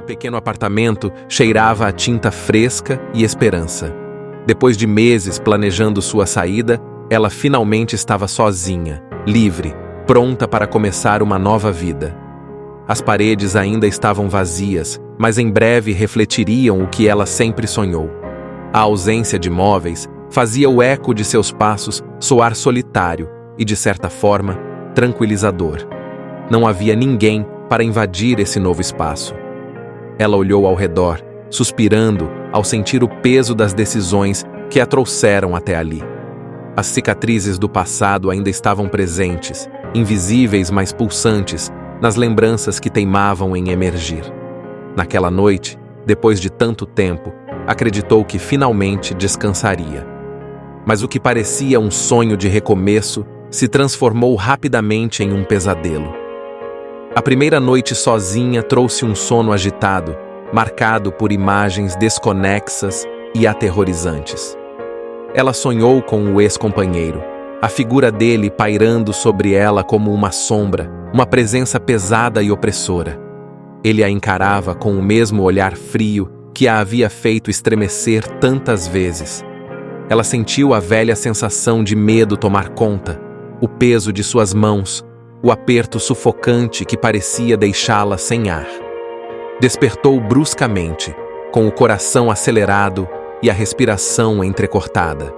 pequeno apartamento cheirava a tinta fresca e esperança. Depois de meses planejando sua saída, ela finalmente estava sozinha, livre, pronta para começar uma nova vida. As paredes ainda estavam vazias, mas em breve refletiriam o que ela sempre sonhou. A ausência de móveis fazia o eco de seus passos soar solitário e, de certa forma, tranquilizador. Não havia ninguém para invadir esse novo espaço. Ela olhou ao redor, suspirando ao sentir o peso das decisões que a trouxeram até ali. As cicatrizes do passado ainda estavam presentes, invisíveis mas pulsantes, nas lembranças que teimavam em emergir. Naquela noite, depois de tanto tempo, acreditou que finalmente descansaria. Mas o que parecia um sonho de recomeço se transformou rapidamente em um pesadelo. A primeira noite sozinha trouxe um sono agitado, marcado por imagens desconexas e aterrorizantes. Ela sonhou com o ex-companheiro, a figura dele pairando sobre ela como uma sombra, uma presença pesada e opressora. Ele a encarava com o mesmo olhar frio que a havia feito estremecer tantas vezes. Ela sentiu a velha sensação de medo tomar conta, o peso de suas mãos, o aperto sufocante que parecia deixá-la sem ar. Despertou bruscamente, com o coração acelerado e a respiração entrecortada.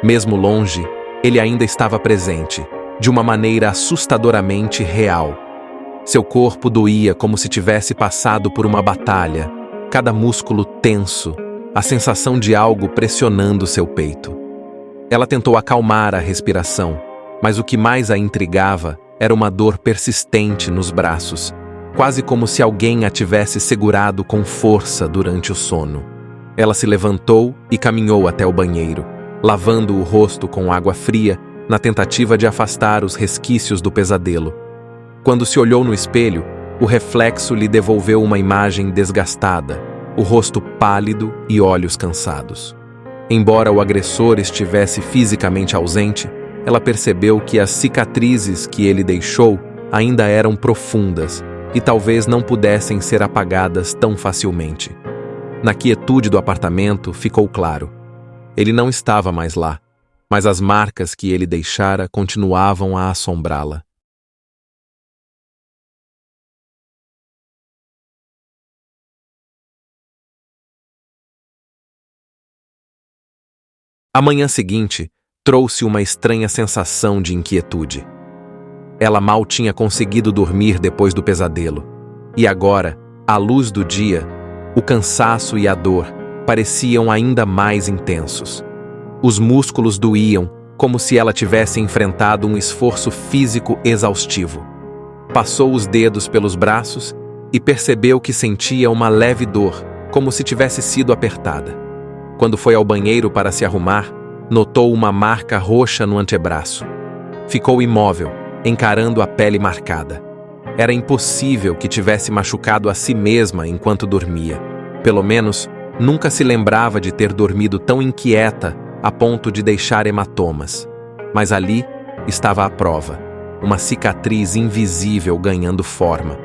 Mesmo longe, ele ainda estava presente, de uma maneira assustadoramente real. Seu corpo doía como se tivesse passado por uma batalha, cada músculo tenso, a sensação de algo pressionando seu peito. Ela tentou acalmar a respiração, mas o que mais a intrigava era uma dor persistente nos braços, quase como se alguém a tivesse segurado com força durante o sono. Ela se levantou e caminhou até o banheiro, lavando o rosto com água fria, na tentativa de afastar os resquícios do pesadelo. Quando se olhou no espelho, o reflexo lhe devolveu uma imagem desgastada, o rosto pálido e olhos cansados. Embora o agressor estivesse fisicamente ausente, ela percebeu que as cicatrizes que ele deixou ainda eram profundas e talvez não pudessem ser apagadas tão facilmente. Na quietude do apartamento ficou claro. Ele não estava mais lá, mas as marcas que ele deixara continuavam a assombrá-la. A manhã seguinte trouxe uma estranha sensação de inquietude. Ela mal tinha conseguido dormir depois do pesadelo, e agora, à luz do dia, o cansaço e a dor pareciam ainda mais intensos. Os músculos doíam, como se ela tivesse enfrentado um esforço físico exaustivo. Passou os dedos pelos braços e percebeu que sentia uma leve dor, como se tivesse sido apertada. Quando foi ao banheiro para se arrumar, notou uma marca roxa no antebraço. Ficou imóvel, encarando a pele marcada. Era impossível que tivesse machucado a si mesma enquanto dormia. Pelo menos, nunca se lembrava de ter dormido tão inquieta a ponto de deixar hematomas. Mas ali estava a prova, uma cicatriz invisível ganhando forma.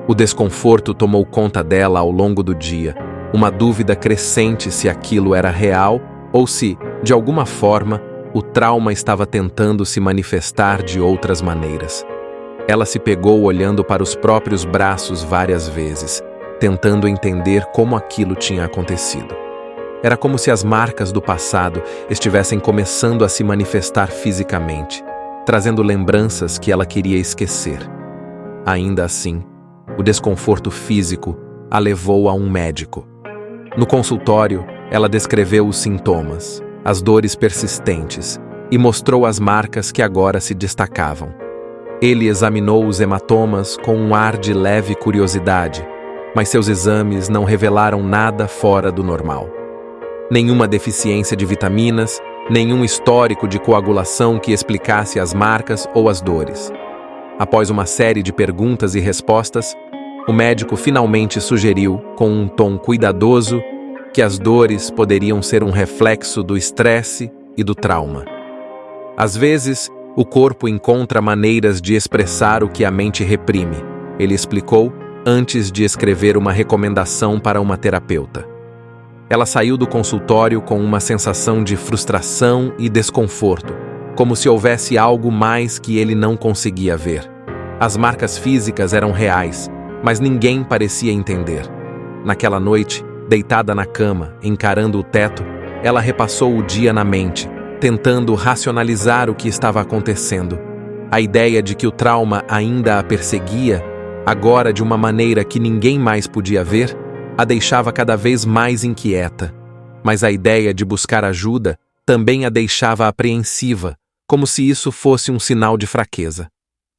O desconforto tomou conta dela ao longo do dia, uma dúvida crescente se aquilo era real ou se, de alguma forma, o trauma estava tentando se manifestar de outras maneiras. Ela se pegou olhando para os próprios braços várias vezes, tentando entender como aquilo tinha acontecido. Era como se as marcas do passado estivessem começando a se manifestar fisicamente, trazendo lembranças que ela queria esquecer. Ainda assim, o desconforto físico a levou a um médico. No consultório, ela descreveu os sintomas, as dores persistentes, e mostrou as marcas que agora se destacavam. Ele examinou os hematomas com um ar de leve curiosidade, mas seus exames não revelaram nada fora do normal. Nenhuma deficiência de vitaminas, nenhum histórico de coagulação que explicasse as marcas ou as dores. Após uma série de perguntas e respostas, o médico finalmente sugeriu, com um tom cuidadoso, que as dores poderiam ser um reflexo do estresse e do trauma. Às vezes, o corpo encontra maneiras de expressar o que a mente reprime, ele explicou, antes de escrever uma recomendação para uma terapeuta. Ela saiu do consultório com uma sensação de frustração e desconforto, como se houvesse algo mais que ele não conseguia ver. As marcas físicas eram reais, mas ninguém parecia entender. Naquela noite, deitada na cama, encarando o teto, ela repassou o dia na mente, tentando racionalizar o que estava acontecendo. A ideia de que o trauma ainda a perseguia, agora de uma maneira que ninguém mais podia ver, a deixava cada vez mais inquieta. Mas a ideia de buscar ajuda também a deixava apreensiva, como se isso fosse um sinal de fraqueza.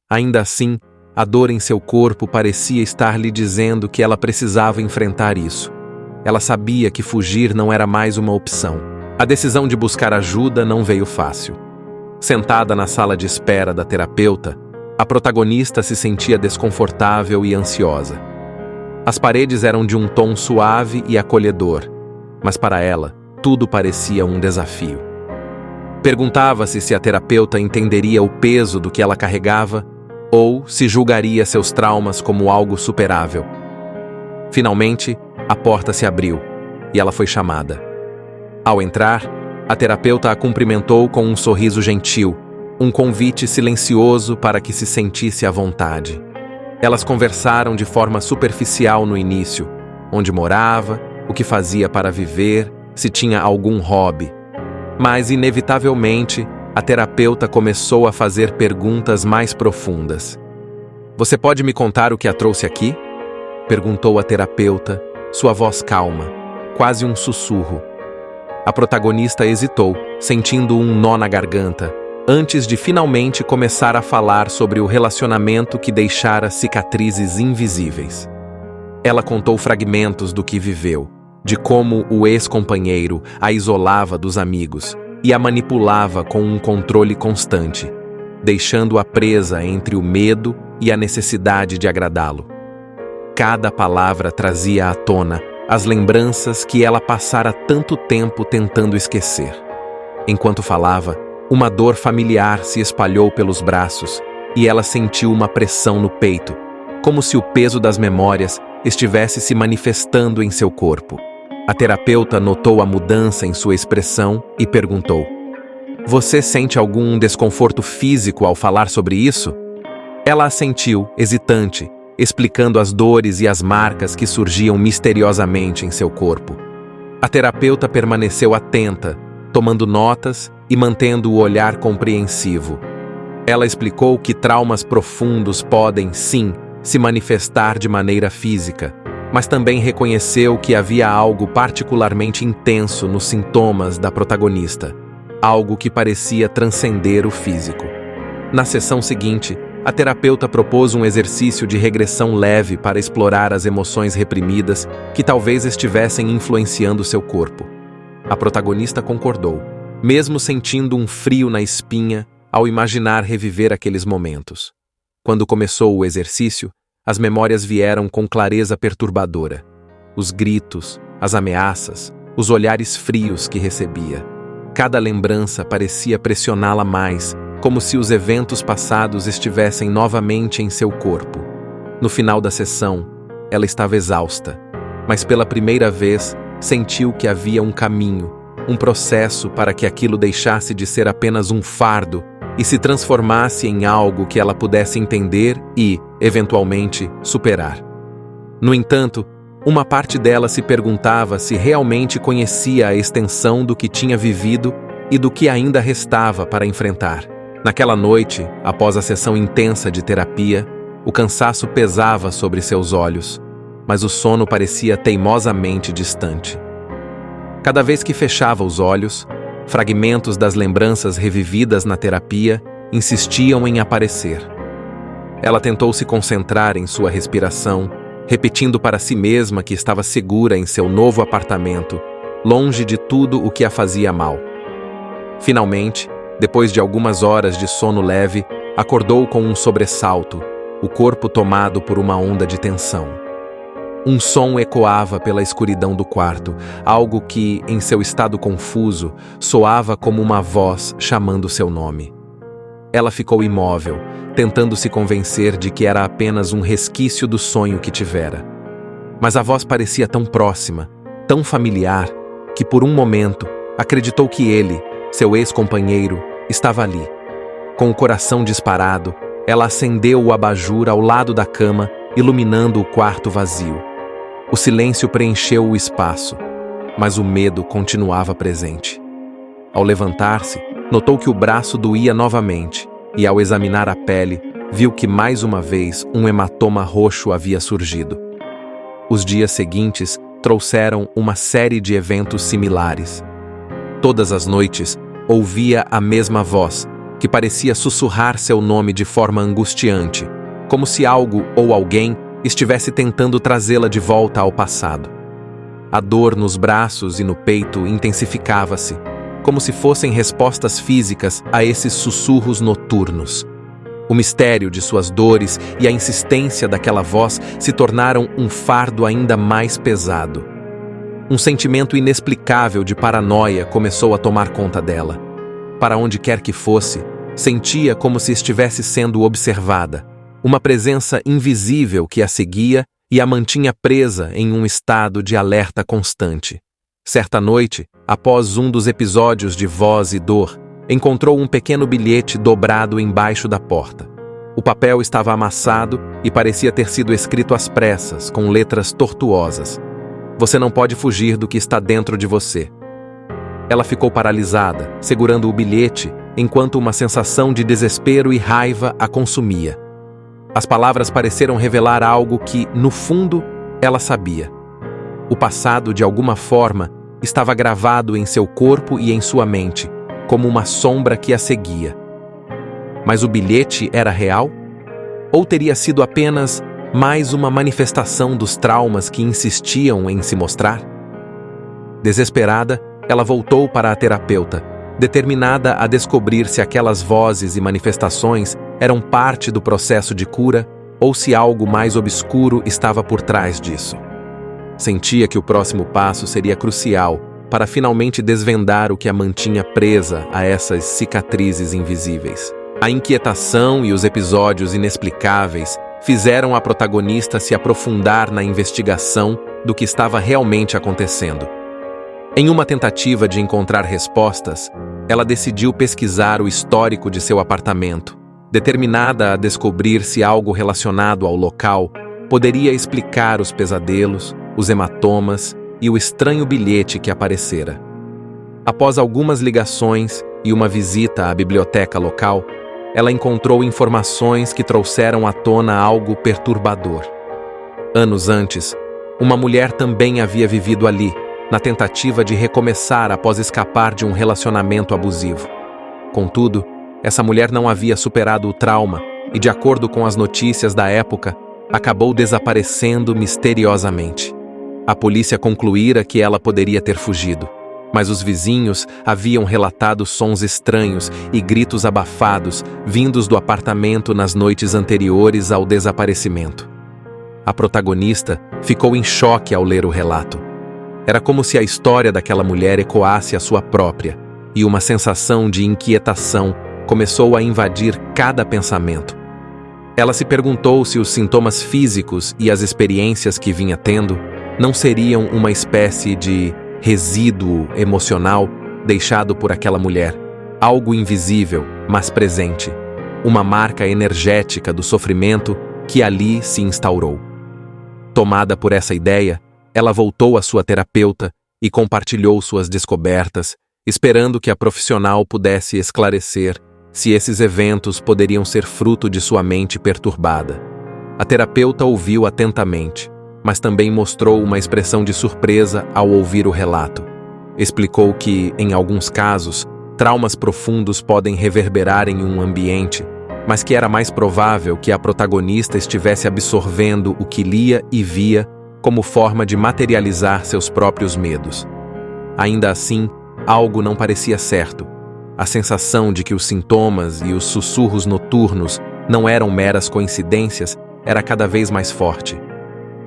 Ainda assim, a dor em seu corpo parecia estar lhe dizendo que ela precisava enfrentar isso. Ela sabia que fugir não era mais uma opção. A decisão de buscar ajuda não veio fácil. Sentada na sala de espera da terapeuta, a protagonista se sentia desconfortável e ansiosa. As paredes eram de um tom suave e acolhedor, mas para ela, tudo parecia um desafio. Perguntava-se se a terapeuta entenderia o peso do que ela carregava ou se julgaria seus traumas como algo superável. Finalmente, a porta se abriu e ela foi chamada. Ao entrar, a terapeuta a cumprimentou com um sorriso gentil, um convite silencioso para que se sentisse à vontade. Elas conversaram de forma superficial no início, onde morava, o que fazia para viver, se tinha algum hobby. Mas, inevitavelmente, a terapeuta começou a fazer perguntas mais profundas. "Você pode me contar o que a trouxe aqui?" perguntou a terapeuta, sua voz calma, quase um sussurro. A protagonista hesitou, sentindo um nó na garganta, antes de finalmente começar a falar sobre o relacionamento que deixara cicatrizes invisíveis. Ela contou fragmentos do que viveu, de como o ex-companheiro a isolava dos amigos e a manipulava com um controle constante, deixando-a presa entre o medo e a necessidade de agradá-lo. Cada palavra trazia à tona as lembranças que ela passara tanto tempo tentando esquecer. Enquanto falava, uma dor familiar se espalhou pelos braços e ela sentiu uma pressão no peito, como se o peso das memórias estivesse se manifestando em seu corpo. A terapeuta notou a mudança em sua expressão e perguntou: "Você sente algum desconforto físico ao falar sobre isso?" Ela assentiu, hesitante, explicando as dores e as marcas que surgiam misteriosamente em seu corpo. A terapeuta permaneceu atenta, tomando notas e mantendo o olhar compreensivo. Ela explicou que traumas profundos podem, sim, se manifestar de maneira física, mas também reconheceu que havia algo particularmente intenso nos sintomas da protagonista, algo que parecia transcender o físico. Na sessão seguinte, a terapeuta propôs um exercício de regressão leve para explorar as emoções reprimidas que talvez estivessem influenciando seu corpo. A protagonista concordou, mesmo sentindo um frio na espinha ao imaginar reviver aqueles momentos. Quando começou o exercício, as memórias vieram com clareza perturbadora. Os gritos, as ameaças, os olhares frios que recebia. Cada lembrança parecia pressioná-la mais, como se os eventos passados estivessem novamente em seu corpo. No final da sessão, ela estava exausta, mas pela primeira vez sentiu que havia um caminho, um processo para que aquilo deixasse de ser apenas um fardo e se transformasse em algo que ela pudesse entender e, eventualmente, superar. No entanto, uma parte dela se perguntava se realmente conhecia a extensão do que tinha vivido e do que ainda restava para enfrentar. Naquela noite, após a sessão intensa de terapia, o cansaço pesava sobre seus olhos, mas o sono parecia teimosamente distante. Cada vez que fechava os olhos, fragmentos das lembranças revividas na terapia insistiam em aparecer. Ela tentou se concentrar em sua respiração, repetindo para si mesma que estava segura em seu novo apartamento, longe de tudo o que a fazia mal. Finalmente, depois de algumas horas de sono leve, acordou com um sobressalto, o corpo tomado por uma onda de tensão. Um som ecoava pela escuridão do quarto, algo que, em seu estado confuso, soava como uma voz chamando seu nome. Ela ficou imóvel, tentando se convencer de que era apenas um resquício do sonho que tivera. Mas a voz parecia tão próxima, tão familiar, que por um momento acreditou que ele, seu ex-companheiro, estava ali. Com o coração disparado, ela acendeu o abajur ao lado da cama, iluminando o quarto vazio. O silêncio preencheu o espaço, mas o medo continuava presente. Ao levantar-se, notou que o braço doía novamente e, ao examinar a pele, viu que mais uma vez um hematoma roxo havia surgido. Os dias seguintes trouxeram uma série de eventos similares. Todas as noites, ouvia a mesma voz, que parecia sussurrar seu nome de forma angustiante, como se algo ou alguém estivesse tentando trazê-la de volta ao passado. A dor nos braços e no peito intensificava-se, como se fossem respostas físicas a esses sussurros noturnos. O mistério de suas dores e a insistência daquela voz se tornaram um fardo ainda mais pesado. Um sentimento inexplicável de paranoia começou a tomar conta dela. Para onde quer que fosse, sentia como se estivesse sendo observada, uma presença invisível que a seguia e a mantinha presa em um estado de alerta constante. Certa noite, após um dos episódios de voz e dor, encontrou um pequeno bilhete dobrado embaixo da porta. O papel estava amassado e parecia ter sido escrito às pressas, com letras tortuosas. Você não pode fugir do que está dentro de você. Ela ficou paralisada, segurando o bilhete, enquanto uma sensação de desespero e raiva a consumia. As palavras pareceram revelar algo que, no fundo, ela sabia. O passado, de alguma forma, estava gravado em seu corpo e em sua mente, como uma sombra que a seguia. Mas o bilhete era real? Ou teria sido apenas mais uma manifestação dos traumas que insistiam em se mostrar? Desesperada, ela voltou para a terapeuta, determinada a descobrir se aquelas vozes e manifestações eram parte do processo de cura ou se algo mais obscuro estava por trás disso. Sentia que o próximo passo seria crucial para finalmente desvendar o que a mantinha presa a essas cicatrizes invisíveis. A inquietação e os episódios inexplicáveis fizeram a protagonista se aprofundar na investigação do que estava realmente acontecendo. Em uma tentativa de encontrar respostas, ela decidiu pesquisar o histórico de seu apartamento, determinada a descobrir se algo relacionado ao local poderia explicar os pesadelos, os hematomas e o estranho bilhete que aparecera. Após algumas ligações e uma visita à biblioteca local, ela encontrou informações que trouxeram à tona algo perturbador. Anos antes, uma mulher também havia vivido ali, na tentativa de recomeçar após escapar de um relacionamento abusivo. Contudo, essa mulher não havia superado o trauma e, de acordo com as notícias da época, acabou desaparecendo misteriosamente. A polícia concluíra que ela poderia ter fugido, mas os vizinhos haviam relatado sons estranhos e gritos abafados vindos do apartamento nas noites anteriores ao desaparecimento. A protagonista ficou em choque ao ler o relato. Era como se a história daquela mulher ecoasse a sua própria, e uma sensação de inquietação começou a invadir cada pensamento. Ela se perguntou se os sintomas físicos e as experiências que vinha tendo não seriam uma espécie de resíduo emocional deixado por aquela mulher, algo invisível, mas presente, uma marca energética do sofrimento que ali se instaurou. Tomada por essa ideia, ela voltou à sua terapeuta e compartilhou suas descobertas, esperando que a profissional pudesse esclarecer se esses eventos poderiam ser fruto de sua mente perturbada. A terapeuta ouviu atentamente, mas também mostrou uma expressão de surpresa ao ouvir o relato. Explicou que, em alguns casos, traumas profundos podem reverberar em um ambiente, mas que era mais provável que a protagonista estivesse absorvendo o que lia e via como forma de materializar seus próprios medos. Ainda assim, algo não parecia certo. A sensação de que os sintomas e os sussurros noturnos não eram meras coincidências era cada vez mais forte.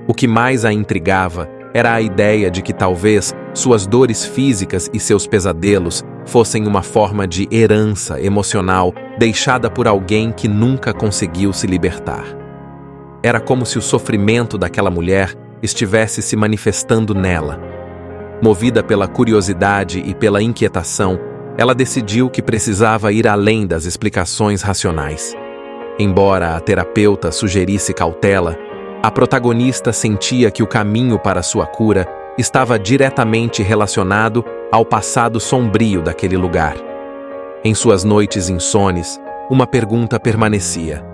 O que mais a intrigava era a ideia de que talvez suas dores físicas e seus pesadelos fossem uma forma de herança emocional deixada por alguém que nunca conseguiu se libertar. Era como se o sofrimento daquela mulher estivesse se manifestando nela. Movida pela curiosidade e pela inquietação, ela decidiu que precisava ir além das explicações racionais. Embora a terapeuta sugerisse cautela, a protagonista sentia que o caminho para sua cura estava diretamente relacionado ao passado sombrio daquele lugar. Em suas noites insones, uma pergunta permanecia: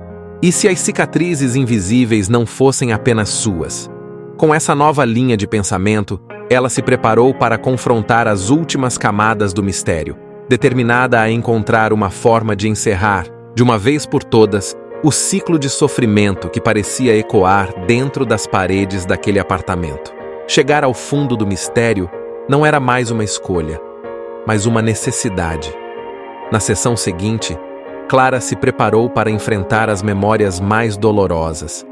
e se as cicatrizes invisíveis não fossem apenas suas? Com essa nova linha de pensamento, ela se preparou para confrontar as últimas camadas do mistério, determinada a encontrar uma forma de encerrar, de uma vez por todas, o ciclo de sofrimento que parecia ecoar dentro das paredes daquele apartamento. Chegar ao fundo do mistério não era mais uma escolha, mas uma necessidade. Na sessão seguinte, Clara se preparou para enfrentar as memórias mais dolorosas.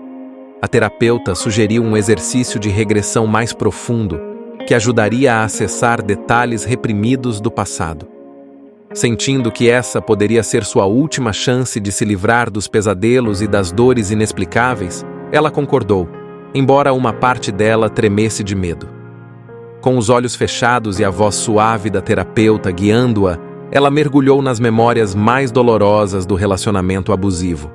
A terapeuta sugeriu um exercício de regressão mais profundo que ajudaria a acessar detalhes reprimidos do passado. Sentindo que essa poderia ser sua última chance de se livrar dos pesadelos e das dores inexplicáveis, ela concordou, embora uma parte dela tremesse de medo. Com os olhos fechados e a voz suave da terapeuta guiando-a, ela mergulhou nas memórias mais dolorosas do relacionamento abusivo.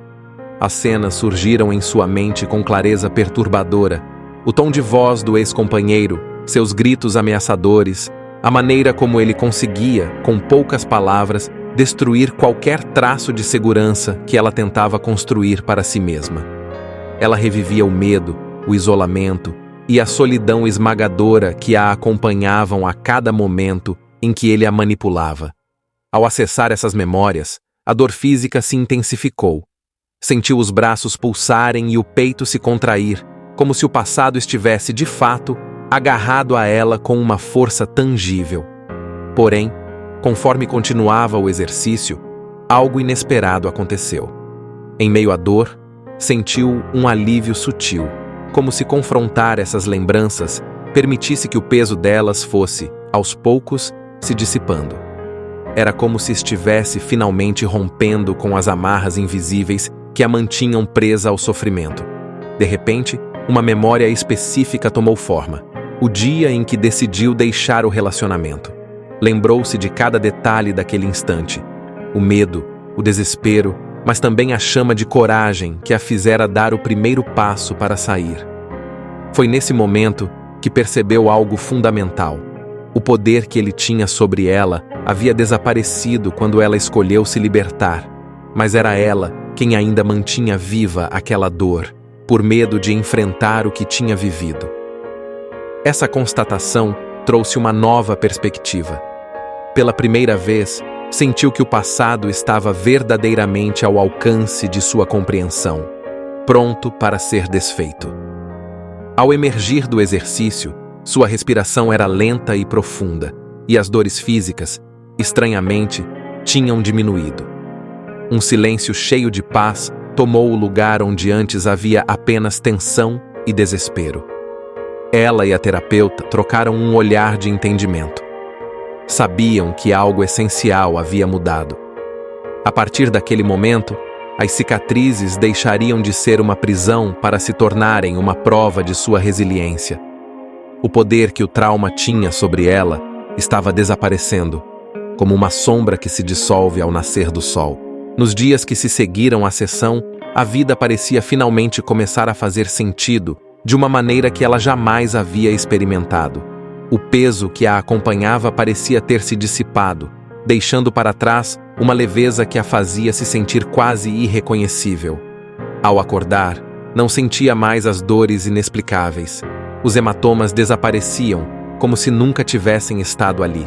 As cenas surgiram em sua mente com clareza perturbadora. O tom de voz do ex-companheiro, seus gritos ameaçadores, a maneira como ele conseguia, com poucas palavras, destruir qualquer traço de segurança que ela tentava construir para si mesma. Ela revivia o medo, o isolamento e a solidão esmagadora que a acompanhavam a cada momento em que ele a manipulava. Ao acessar essas memórias, a dor física se intensificou. Sentiu os braços pulsarem e o peito se contrair, como se o passado estivesse, de fato, agarrado a ela com uma força tangível. Porém, conforme continuava o exercício, algo inesperado aconteceu. Em meio à dor, sentiu um alívio sutil, como se confrontar essas lembranças permitisse que o peso delas fosse, aos poucos, se dissipando. Era como se estivesse finalmente rompendo com as amarras invisíveis que a mantinham presa ao sofrimento. De repente, uma memória específica tomou forma. O dia em que decidiu deixar o relacionamento. Lembrou-se de cada detalhe daquele instante. O medo, o desespero, mas também a chama de coragem que a fizera dar o primeiro passo para sair. Foi nesse momento que percebeu algo fundamental. O poder que ele tinha sobre ela havia desaparecido quando ela escolheu se libertar, mas era ela quem ainda mantinha viva aquela dor, por medo de enfrentar o que tinha vivido. Essa constatação trouxe uma nova perspectiva. Pela primeira vez, sentiu que o passado estava verdadeiramente ao alcance de sua compreensão, pronto para ser desfeito. Ao emergir do exercício, sua respiração era lenta e profunda, e as dores físicas, estranhamente, tinham diminuído. Um silêncio cheio de paz tomou o lugar onde antes havia apenas tensão e desespero. Ela e a terapeuta trocaram um olhar de entendimento. Sabiam que algo essencial havia mudado. A partir daquele momento, as cicatrizes deixariam de ser uma prisão para se tornarem uma prova de sua resiliência. O poder que o trauma tinha sobre ela estava desaparecendo, como uma sombra que se dissolve ao nascer do sol. Nos dias que se seguiram à sessão, a vida parecia finalmente começar a fazer sentido de uma maneira que ela jamais havia experimentado. O peso que a acompanhava parecia ter se dissipado, deixando para trás uma leveza que a fazia se sentir quase irreconhecível. Ao acordar, não sentia mais as dores inexplicáveis. Os hematomas desapareciam, como se nunca tivessem estado ali.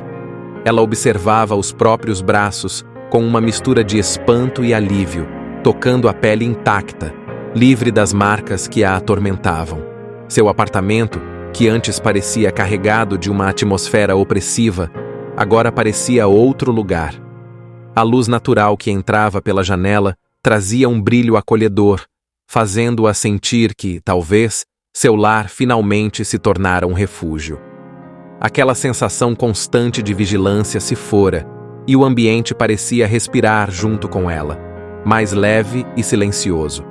Ela observava os próprios braços com uma mistura de espanto e alívio, tocando a pele intacta, livre das marcas que a atormentavam. Seu apartamento, que antes parecia carregado de uma atmosfera opressiva, agora parecia outro lugar. A luz natural que entrava pela janela trazia um brilho acolhedor, fazendo-a sentir que, talvez, seu lar finalmente se tornara um refúgio. Aquela sensação constante de vigilância se fora, e o ambiente parecia respirar junto com ela, mais leve e silencioso.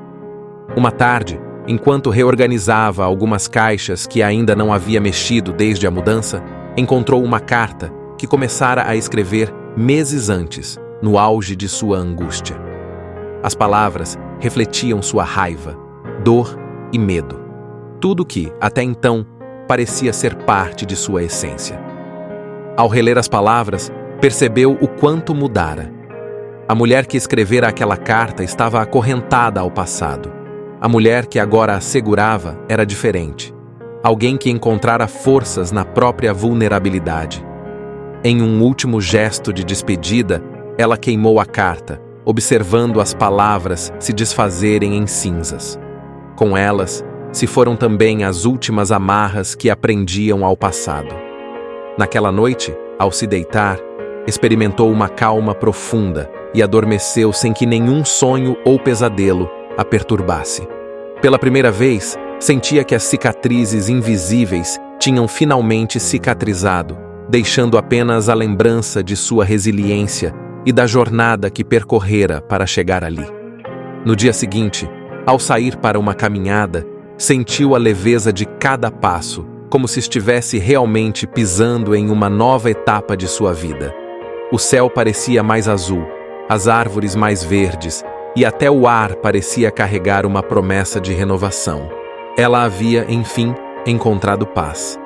Uma tarde, enquanto reorganizava algumas caixas que ainda não havia mexido desde a mudança, encontrou uma carta que começara a escrever meses antes, no auge de sua angústia. As palavras refletiam sua raiva, dor e medo. Tudo que, até então, parecia ser parte de sua essência. Ao reler as palavras, percebeu o quanto mudara. A mulher que escrevera aquela carta estava acorrentada ao passado. A mulher que agora a segurava era diferente. Alguém que encontrara forças na própria vulnerabilidade. Em um último gesto de despedida, ela queimou a carta, observando as palavras se desfazerem em cinzas. Com elas, se foram também as últimas amarras que a prendiam ao passado. Naquela noite, ao se deitar, experimentou uma calma profunda e adormeceu sem que nenhum sonho ou pesadelo a perturbasse. Pela primeira vez, sentia que as cicatrizes invisíveis tinham finalmente cicatrizado, deixando apenas a lembrança de sua resiliência e da jornada que percorrera para chegar ali. No dia seguinte, ao sair para uma caminhada, sentiu a leveza de cada passo, como se estivesse realmente pisando em uma nova etapa de sua vida. O céu parecia mais azul, as árvores mais verdes, e até o ar parecia carregar uma promessa de renovação. Ela havia, enfim, encontrado paz.